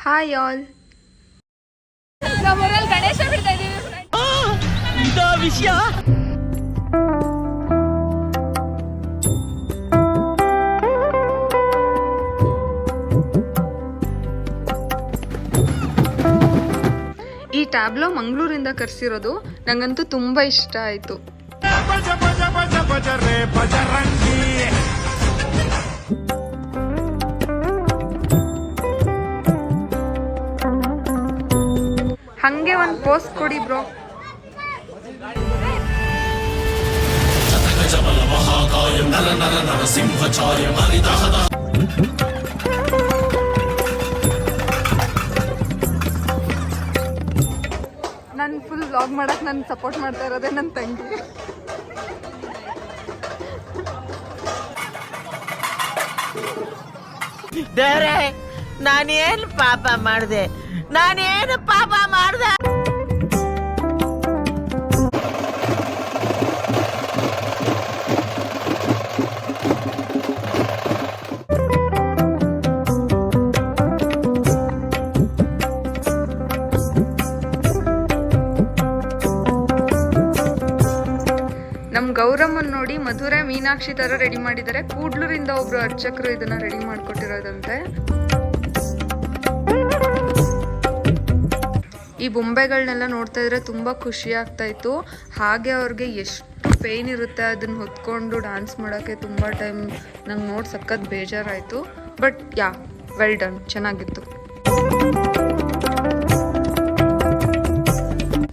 Hi all. ನಮ್ಮೂರಲ್ಲಿ ಗಣೇಶ ಬಿಡ್ತಾ ಇದೀವಿ. ಇದಾ ವಿಷಯ. ಈ ಟ್ಯಾಬ್ಲೋ ಮಂಗಳೂರಿಂದ ಕರ್ಸಿರೋದು ನಂಗಂತೂ ತುಂಬಾ ಇಷ್ಟ ಆಯ್ತು. ಹಂಗೆ ಒಂದು ಪೋಸ್ಟ್ ಕೊಡಿ ಬ್ರೋ. ನಾನು ಫುಲ್ ವ್ಲಾಗ್ ಮಾಡಕ್ ನನ್ನ ಸಪೋರ್ಟ್ ಮಾಡ್ತಾ ಇರೋದೇ ನನ್ನ ತಂಗಿ. ದೇವ್ರೆ, ನಾನೇನು ಪಾಪ ಮಾಡಿದೆ? ನಮ್ ಗೌರಮ್ಮನ್ ನೋಡಿ ಮಧುರೆ ಮೀನಾಕ್ಷಿ ತರ ರೆಡಿ ಮಾಡಿದ್ದಾರೆ. ಕೂಡ್ಲೂರಿಂದ ಒಬ್ರು ಅರ್ಚಕರು ಇದನ್ನ ರೆಡಿ ಮಾಡ್ಕೊಟ್ಟಿರೋದಂತೆ. ಈ ಬೊಂಬೆಗಳನ್ನೆಲ್ಲ ನೋಡ್ತಾ ಇದ್ರೆ ತುಂಬಾ ಖುಷಿ ಆಗ್ತಾ ಇತ್ತು. ಹಾಗೆ ಅವ್ರಿಗೆ ಎಷ್ಟು ಪೇನ್ ಇರುತ್ತೆ ಅದನ್ನ ಹೊತ್ಕೊಂಡು ಡ್ಯಾನ್ಸ್ ಮಾಡೋಕ್ಕೆ ತುಂಬಾ ಟೈಮ್ ನಂಗೆ ನೋಡಿ ಸಖತ್ ಬೇಜಾರಾಯ್ತು. ಬಟ್ ಯಾ, ವೆಲ್ ಡನ್, ಚೆನ್ನಾಗಿತ್ತು.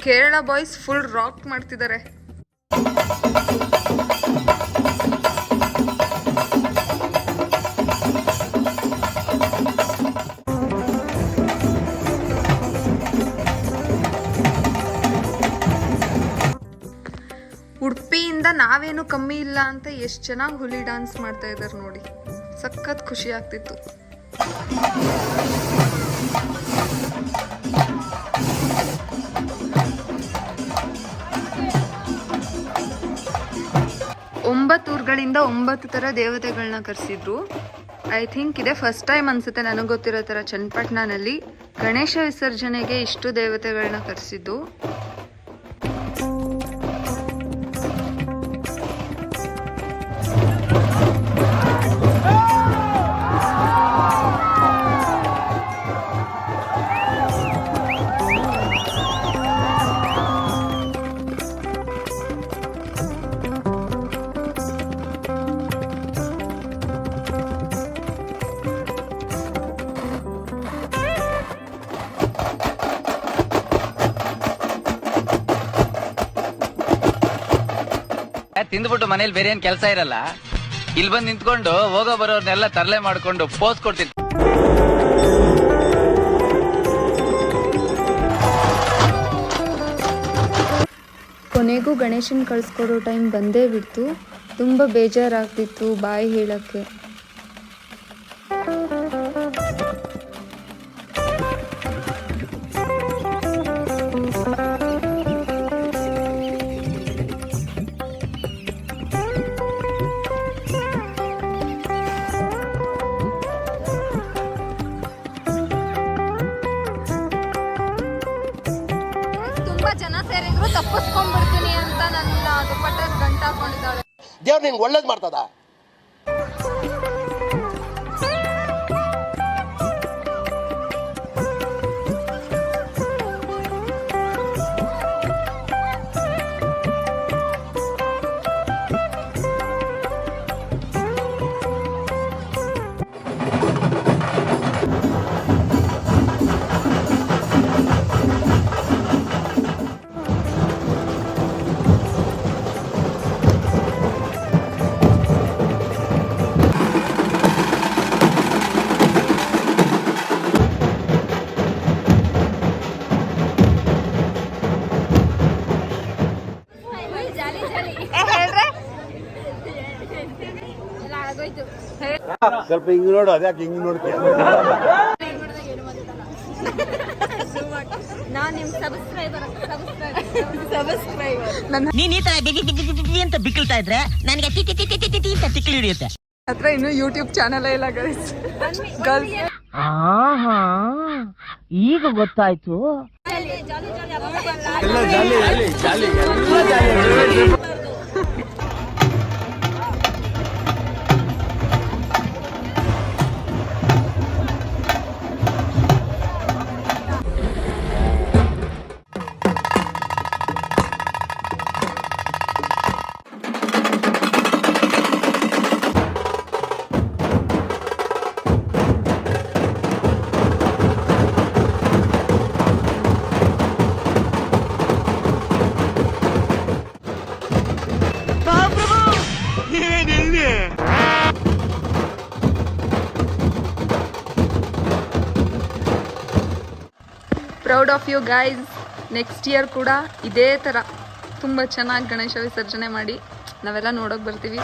ಕೇರಳ ಬಾಯ್ಸ್ ಫುಲ್ ರಾಕ್ ಮಾಡ್ತಿದ್ದಾರೆ. ಉಡುಪಿಯಿಂದ ನಾವೇನು ಕಮ್ಮಿ ಇಲ್ಲ ಅಂತ ಎಷ್ಟು ಚೆನ್ನಾಗಿ ಹುಲಿ ಡ್ಯಾನ್ಸ್ ಮಾಡ್ತಾ ಇದ್ದಾರೆ ನೋಡಿ. ಸಖತ್ ಖುಷಿ ಆಗ್ತಿತ್ತು. ಒಂಬತ್ತು ಊರುಗಳಿಂದ 9 ಥರ ದೇವತೆಗಳನ್ನ ಕರೆಸಿದ್ರು. ಐ ಥಿಂಕ್ ಇದೇ ಫಸ್ಟ್ ಟೈಮ್ ಅನ್ಸುತ್ತೆ ನನಗೆ ಗೊತ್ತಿರೋ ಥರ ಚನ್ನಪಟ್ಟಣದಲ್ಲಿ ಗಣೇಶ ವಿಸರ್ಜನೆಗೆ ಇಷ್ಟು ದೇವತೆಗಳನ್ನ ಕರೆಸಿದ್ದು. ತಿಂದ್ಬಿಟ್ಟು ಮನೇಲಿ ಬೇರೆ ಏನ್ ಕೆಲಸ ಇರಲ್ಲ, ಇಲ್ಲಿ ಬಂದು ನಿಂತ್ಕೊಂಡು ಹೋಗೋ ಬರೋರ್ನೆಲ್ಲ ತರಲೆ ಮಾಡ್ಕೊಂಡು ಪೋಸ್ ಕೊಡ್ತೀನಿ. ಕೊನೆಗೂ ಗಣೇಶನ್ ಕಳಿಸ್ಕೊಡೋ ಟೈಮ್ ಬಂದೇ ಬಿಡ್ತು. ತುಂಬ ಬೇಜಾರಾಗ್ತಿತ್ತು ಬಾಯಿ ಹೇಳಕ್ಕೆ. ಜನ ಸೇರಿದ್ರು ತಪ್ಪಿಸ್ಕೊಂಡ್ಬಿಡ್ತೀನಿ ಅಂತ ನನ್ನ ದುಪ್ಪಟ್ಟದ ಗಂಟು ಹಾಕೊಂಡಿದ್ದಾಳೆ. ದೇವ್ರು ನಿನ್ಗೆ ಒಳ್ಳೇದು ಮಾಡ್ತದ. ಸ್ವಲ್ಪ ಹಿಂಗ್ ನೋಡು, ಅದ್ಯಾಕೆ ಹಿಂಗ್ ನೋಡ್ತೀಯ? ನೀನ್ ಈ ತರ ಅಂತ ಬಿಕ್ಕಳ್ತಾ ಇದ್ರೆ ನನಗೆ ತಿಕ್ಲಿ ಹಿಡಿಯುತ್ತೆ. ಹತ್ರ ಇನ್ನು ಯೂಟ್ಯೂಬ್ ಚಾನಲ್ ಇಲ್ಲ ಗರ್ಲ್ಸ್. ಈಗ ಗೊತ್ತಾಯ್ತು. Proud of you guys. Next year ಕೂಡ ಇದೇ ಥರ ತುಂಬ ಚೆನ್ನಾಗಿ ಗಣೇಶ ವಿಸರ್ಜನೆ ಮಾಡಿ ನಾವೆಲ್ಲ ನೋಡೋಕೆ ಬರ್ತೀವಿ.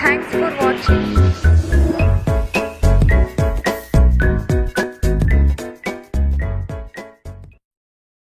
Thanks for watching.